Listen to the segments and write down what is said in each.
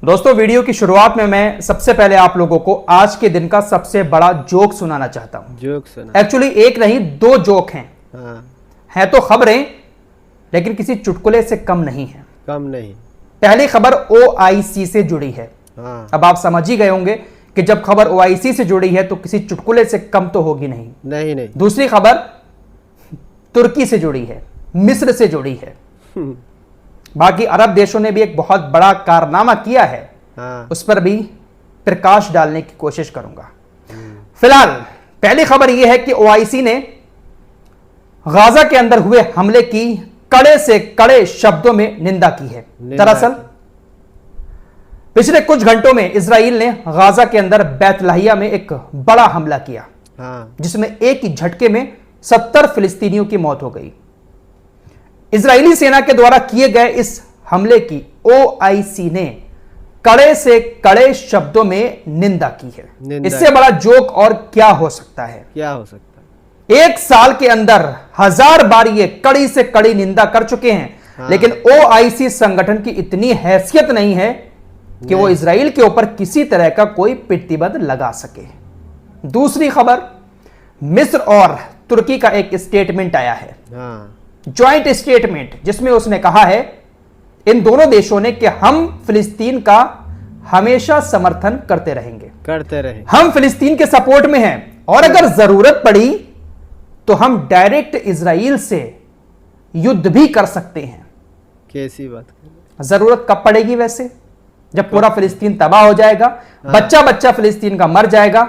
दोस्तों, वीडियो की शुरुआत में मैं सबसे पहले आप लोगों को आज के दिन का सबसे बड़ा जोक सुनाना चाहता हूं। जोक सुना। एक्चुअली एक नहीं दो जोक हैं। हैं तो खबरें, लेकिन किसी चुटकुले से कम नहीं है। कम नहीं। पहली खबर OIC से जुड़ी है। अब आप समझ ही गए होंगे कि जब खबर OIC से जुड़ी है तो किसी चुटकुले से कम तो होगी नहीं। नहीं। दूसरी खबर तुर्की से जुड़ी है, मिस्र से जुड़ी है। बाकी अरब देशों ने भी एक बहुत बड़ा कारनामा किया है। उस पर भी प्रकाश डालने की कोशिश करूंगा। फिलहाल पहली खबर यह है कि OIC ने गाजा के अंदर हुए हमले की कड़े से कड़े शब्दों में निंदा की है। दरअसल पिछले कुछ घंटों में इजराइल ने गाजा के अंदर बैतलहिया में एक बड़ा हमला किया, जिसमें एक ही झटके में 70 फिलिस्तीनियों की मौत हो गई। इजरायली सेना के द्वारा किए गए इस हमले की OIC ने कड़े से कड़े शब्दों में निंदा की है। इससे बड़ा जोक और क्या हो सकता है? क्या हो सकता है? एक साल के अंदर 1000 बार ये कड़ी से कड़ी निंदा कर चुके हैं। लेकिन OIC संगठन की इतनी हैसियत नहीं है कि वो इजराइल के ऊपर किसी तरह का कोई प्रतिबंध लगा सके। दूसरी खबर, मिस्र और तुर्की का एक स्टेटमेंट आया है, ज्वाइंट स्टेटमेंट, जिसमें उसने कहा है इन दोनों देशों ने कि हम फिलिस्तीन का हमेशा समर्थन करते रहेंगे। हम फिलिस्तीन के सपोर्ट में हैं और अगर जरूरत पड़ी तो हम डायरेक्ट इजराइल से युद्ध भी कर सकते हैं। कैसी बात? जरूरत कब पड़ेगी वैसे? जब पूरा फिलिस्तीन तबाह हो जाएगा, बच्चा बच्चा फिलिस्तीन का मर जाएगा,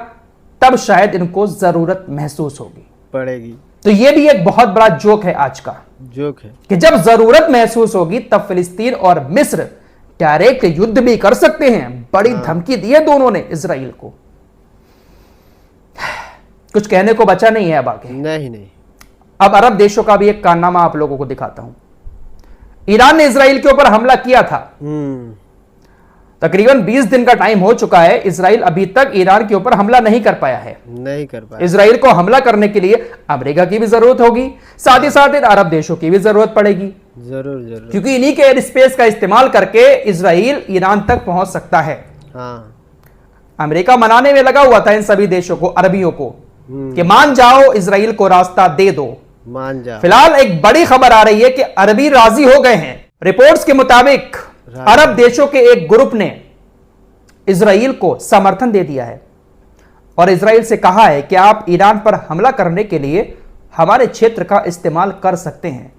तब शायद इनको जरूरत महसूस पड़ेगी। तो यह भी एक बहुत बड़ा जोक है आज का। जोक है कि जब जरूरत महसूस होगी तब फिलिस्तीन और मिस्र डायरेक्ट युद्ध भी कर सकते हैं। बड़ी धमकी दी है दोनों ने इजराइल को। कुछ कहने को बचा नहीं है अब आगे। नहीं। अब अरब देशों का भी एक कारनामा आप लोगों को दिखाता हूं। ईरान ने इजराइल के ऊपर हमला किया था। तकरीबन 20 दिन का टाइम हो चुका है। इजराइल अभी तक ईरान के ऊपर हमला नहीं कर पाया है। इजराइल को हमला करने के लिए अमेरिका की भी जरूरत होगी, साथ ही साथ अरब देशों की भी जरूरत पड़ेगी। जरूर। क्योंकि इन्हीं के एयर स्पेस का इस्तेमाल करके इजराइल ईरान तक पहुंच सकता है। अमेरिका मनाने में लगा हुआ था इन सभी देशों को, अरबियों को, कि मान जाओ, इजराइल को रास्ता दे दो, मान जाओ। फिलहाल एक बड़ी खबर आ रही है कि अरबी राजी हो गए हैं। रिपोर्ट्स के मुताबिक अरब देशों के एक ग्रुप ने इजराइल को समर्थन दे दिया है और इजराइल से कहा है कि आप ईरान पर हमला करने के लिए हमारे क्षेत्र का इस्तेमाल कर सकते हैं,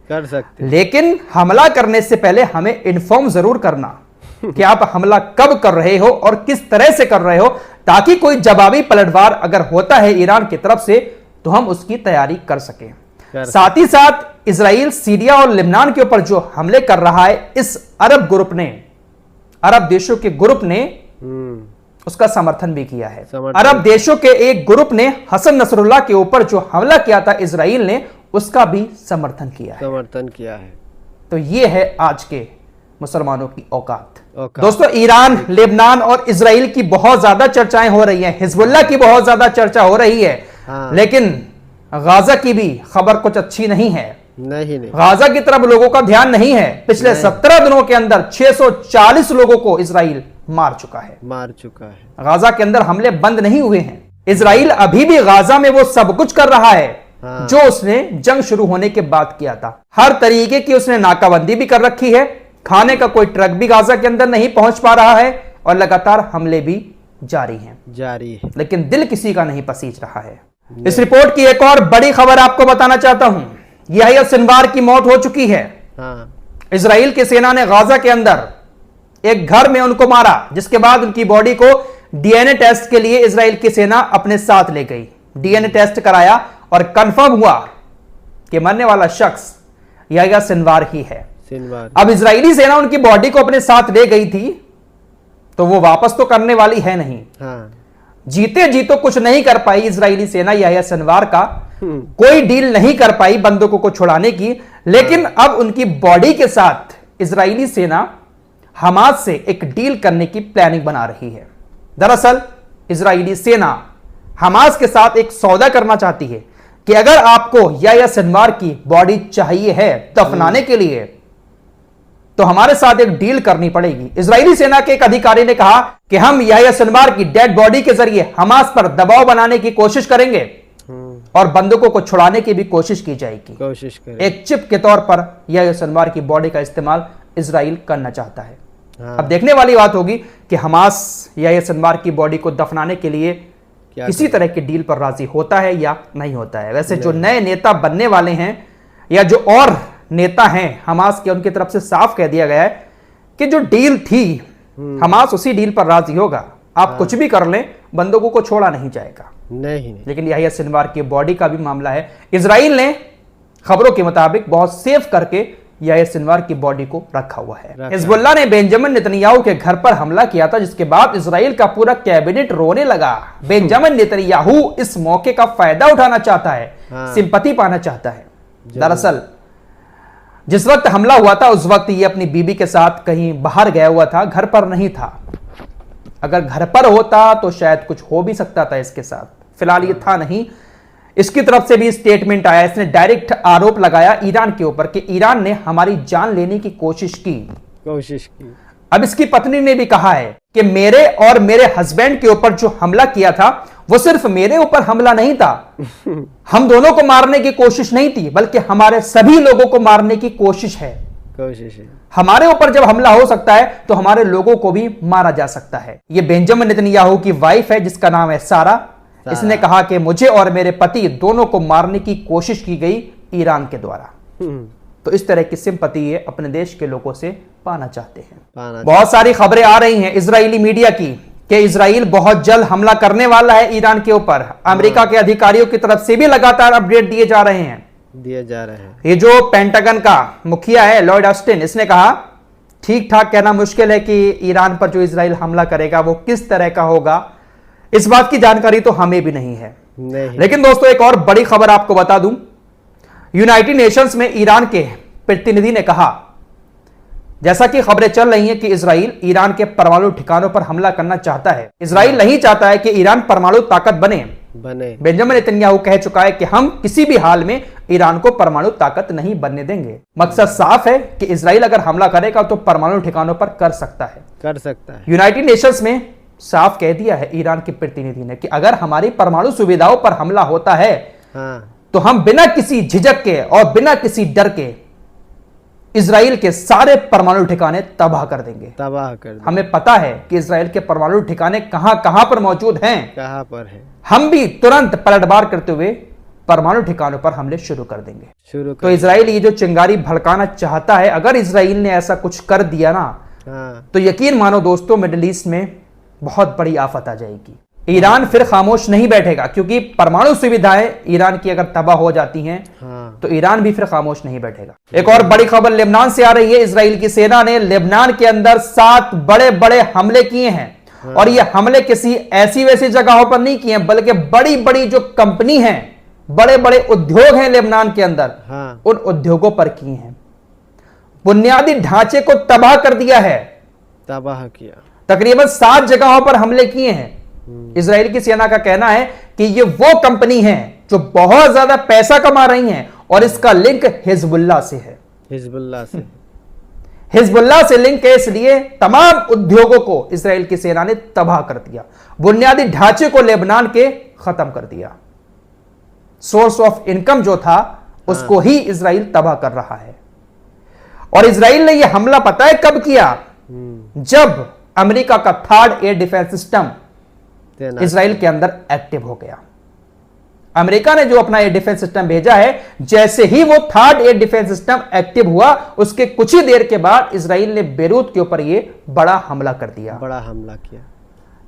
लेकिन हमला करने से पहले हमें इन्फॉर्म जरूर करना कि आप हमला कब कर रहे हो और किस तरह से कर रहे हो, ताकि कोई जवाबी पलटवार अगर होता है ईरान की तरफ से तो हम उसकी तैयारी कर सकें। साथ ही साथ इजराइल सीरिया और लेबनान के ऊपर जो हमले कर रहा है, इस अरब ग्रुप ने, अरब देशों के ग्रुप ने उसका समर्थन भी किया है। अरब देशों के एक ग्रुप ने हसन नसरुल्लाह के ऊपर जो हमला किया था इजराइल ने, उसका भी समर्थन किया है। तो यह है आज के मुसलमानों की औकात। दोस्तों, ईरान, लेबनान और इजराइल की बहुत ज्यादा चर्चाएं हो रही हैं, हिजबुल्लाह की बहुत ज्यादा चर्चा हो रही है, लेकिन गाजा की भी खबर कुछ अच्छी नहीं है। नहीं। गाजा की तरफ लोगों का ध्यान नहीं है। पिछले 17 दिनों के अंदर 640 लोगों को इजराइल मार चुका है। गाजा के अंदर हमले बंद नहीं हुए हैं। इजराइल अभी भी गाजा में वो सब कुछ कर रहा है जो उसने जंग शुरू होने के बाद किया था। हर तरीके की उसने नाकाबंदी भी कर रखी है। खाने का कोई ट्रक भी गाजा के अंदर नहीं पहुंच पा रहा है और लगातार हमले भी जारी हैं। लेकिन दिल किसी का नहीं पसीज रहा है। इस रिपोर्ट की एक और बड़ी खबर आपको बताना चाहता हूं। याह्या सिनवार की मौत हो चुकी है। इजराइल की सेना ने गाजा के अंदर एक घर में उनको मारा, जिसके बाद उनकी बॉडी को DNA टेस्ट के लिए इजराइल की सेना अपने साथ ले गई। DNA टेस्ट कराया और कंफर्म हुआ कि मरने वाला शख्स याह्या सिनवार ही है। अब इजरायली सेना उनकी बॉडी को अपने साथ ले गई थी, तो वो वापस तो करने वाली है नहीं। जीते जी तो कुछ नहीं कर पाई इजरायली सेना याह्या सिनवार का, कोई डील नहीं कर पाई बंदूकों को छुड़ाने की। लेकिन अब उनकी बॉडी के साथ इजरायली सेना हमास से एक डील करने की प्लानिंग बना रही है। दरअसल इजरायली सेना हमास के साथ एक सौदा करना चाहती है कि अगर आपको याह्या सिनवार की बॉडी चाहिए है दफनाने के लिए, तो हमारे साथ एक डील करनी पड़ेगी। इजरायली सेना के एक अधिकारी ने कहा कि हम याह्या सिनवार की डेड बॉडी के जरिए हमास पर दबाव बनाने की कोशिश करेंगे और बंदूकों को छुड़ाने की भी कोशिश की जाएगी। कोशिश करेंगे। एक चिप के तौर पर याह्या सिनवार की बॉडी का इस्तेमाल इजराइल करना चाहता है। अब देखने वाली बात होगी कि हमास याह्या सिनवार की बॉडी को दफनाने के लिए किसी तरह की डील पर राजी होता है या नहीं होता है। वैसे जो नए नेता बनने वाले हैं या जो और नेता हैं हमास के, उनकी तरफ से साफ कह दिया गया है कि जो डील थी हमास उसी डील पर राजी होगा। आप कुछ भी कर लें, बंदूकों को छोड़ा नहीं जाएगा। नहीं। लेकिन याह्या सिनवार की बॉडी का भी मामला है। इजराइल ने खबरों के मुताबिक बहुत सेफ करके याह्या सिनवार की बॉडी को रखा हुआ है। हिजबुल्लाह ने बेंजामिन नेतन्याहू के घर पर हमला किया था, जिसके बाद इजराइल का पूरा कैबिनेट रोने लगा। बेंजामिन नेतन्याहू इस मौके का फायदा उठाना चाहता है, सिंपैथी पाना चाहता है। दरअसल जिस वक्त हमला हुआ था उस वक्त ये अपनी बीबी के साथ कहीं बाहर गया हुआ था, घर पर नहीं था। अगर घर पर होता तो शायद कुछ हो भी सकता था इसके साथ, फिलहाल ये था नहीं। इसकी तरफ से भी स्टेटमेंट आया, इसने डायरेक्ट आरोप लगाया ईरान के ऊपर कि ईरान ने हमारी जान लेने की कोशिश की। अब इसकी पत्नी ने भी कहा है कि मेरे और मेरे हस्बैंड के ऊपर जो हमला किया था वो सिर्फ मेरे ऊपर हमला नहीं था, हम दोनों को मारने की कोशिश नहीं थी, बल्कि हमारे सभी लोगों को मारने की कोशिश है। हमारे ऊपर जब हमला हो सकता है तो हमारे लोगों को भी मारा जा सकता है। ये बेंजामिन नेतन्याहू की वाइफ है जिसका नाम है सारा। इसने कहा कि मुझे और मेरे पति दोनों को मारने की कोशिश की गई ईरान के द्वारा। तो इस तरह की सिंपैथी ये अपने देश के लोगों से पाना चाहते हैं। बहुत सारी खबरें आ रही हैं इजरायली मीडिया की कि इजराइल बहुत जल्द हमला करने वाला है ईरान के ऊपर। अमेरिका के अधिकारियों की तरफ से भी लगातार अपडेट दिए जा रहे हैं। ये जो पेंटागन का मुखिया है लॉयड ऑस्टिन, इसने कहा ठीक ठाक कहना मुश्किल है कि ईरान पर जो इजराइल हमला करेगा वो किस तरह का होगा, इस बात की जानकारी तो हमें भी नहीं है। लेकिन दोस्तों एक और बड़ी खबर आपको बता दूं, यूनाइटेड नेशंस में ईरान के प्रतिनिधि ने कहा, जैसा कि खबरें चल रही हैं कि इजराइल ईरान के परमाणु ठिकानों पर हमला करना चाहता है। इजराइल नहीं चाहता है कि ईरान परमाणु ताकत बने। बेंजामिन नेतन्याहू कह चुका है कि हम किसी भी हाल में ईरान को परमाणु ताकत नहीं बनने देंगे। मकसद साफ है कि इजराइल अगर हमला करेगा तो परमाणु ठिकानों पर कर सकता है। यूनाइटेड नेशंस में साफ कह दिया है ईरान के प्रतिनिधि ने कि अगर हमारी परमाणु सुविधाओं पर हमला होता है तो हम बिना किसी झिझक के और बिना किसी डर के इजराइल के सारे परमाणु ठिकाने तबाह कर देंगे। हमें पता है कि इजराइल के परमाणु ठिकाने कहां कहां पर मौजूद हैं, कहां पर है। हम भी तुरंत पलटवार करते हुए परमाणु ठिकानों पर हमले शुरू कर देंगे। तो इजराइल ये जो चिंगारी भड़काना चाहता है, अगर इजराइल ने ऐसा कुछ कर दिया ना तो यकीन मानो दोस्तों मिडिल ईस्ट में बहुत बड़ी आफत आ जाएगी। ईरान फिर खामोश नहीं बैठेगा, क्योंकि परमाणु सुविधाएं ईरान की अगर तबाह हो जाती हैं तो ईरान भी फिर खामोश नहीं बैठेगा। एक और बड़ी खबर लेबनान से आ रही है। इजराइल की सेना ने लेबनान के अंदर 7 बड़े बड़े हमले किए हैं और ये हमले किसी ऐसी वैसी जगहों पर नहीं किए हैं, बल्कि बड़ी बड़ी जो कंपनी हैं, बड़े बड़े उद्योग हैं लेबनान के अंदर, उन उद्योगों पर किए हैं। बुनियादी ढांचे को तबाह कर दिया है, तबाह किया। तकरीबन 7 जगहों पर हमले किए हैं। इजराइल की सेना का कहना है कि ये वो कंपनी है जो बहुत ज्यादा पैसा कमा रही हैं और इसका लिंक हिजबुल्लाह से है। हिजबुल्लाह से लिंक है, इसलिए तमाम उद्योगों को इजराइल की सेना ने तबाह कर दिया। बुनियादी ढांचे को लेबनान के खत्म कर दिया। सोर्स ऑफ इनकम जो था उसको ही इजराइल तबाह कर रहा है। और इजराइल ने यह हमला पता है कब किया? जब अमेरिका का 3rd air defence system Israel के अंदर एक्टिव हो गया। अमेरिका ने जो अपना एयर डिफेंस सिस्टम भेजा है, जैसे ही वो 3rd air defence system active हुआ उसके कुछ ही देर के बाद इजराइल ने बेरूत के ऊपर ये बड़ा हमला कर दिया। बड़ा हमला किया।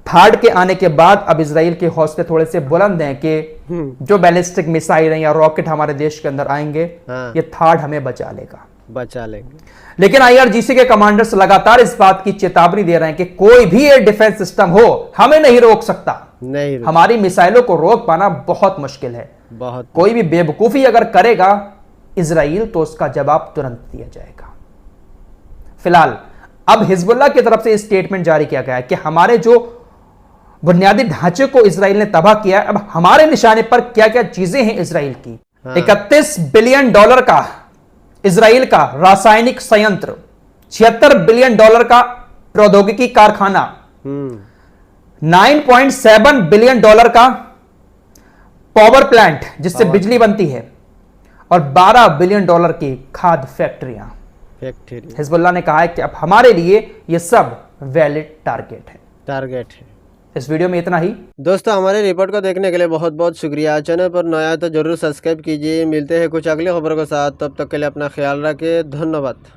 3rd के आने के बाद अब इजराइल के हौसले थोड़े से बुलंद हैं कि जो बैलिस्टिक मिसाइल या रॉकेट हमारे देश के अंदर आएंगे ये 3rd हमें बचा लेंगे। लेकिन IRGC के कमांडर्स लगातार इस बात की चेतावनी दे रहे हैं कि कोई भी एयर डिफेंस सिस्टम हो हमें नहीं रोक सकता। हमारी मिसाइलों को रोक पाना बहुत मुश्किल है। कोई भी बेवकूफी अगर करेगा इजराइल तो उसका जवाब तुरंत दिया जाएगा। फिलहाल अब हिजबुल्लाह की तरफ से स्टेटमेंट जारी किया गया है कि हमारे जो बुनियादी ढांचे को इजराइल ने तबाह किया है, अब हमारे निशाने पर क्या क्या चीजें हैं इजराइल की। 31 बिलियन डॉलर का इजराइल का रासायनिक संयंत्र $76 बिलियन का प्रौद्योगिकी कारखाना, 9.7 बिलियन का पावर प्लांट जिससे बिजली बनती है, और $12 बिलियन की खाद फैक्ट्रियां। हिजबुल्लाह ने कहा है कि अब हमारे लिए यह सब वैलिड टारगेट है। इस वीडियो में इतना ही। दोस्तों, हमारे रिपोर्ट को देखने के लिए बहुत बहुत शुक्रिया। चैनल पर नया है तो जरूर सब्सक्राइब कीजिए। मिलते हैं कुछ अगली खबरों के साथ, तब तक के लिए अपना ख्याल रखिए। धन्यवाद।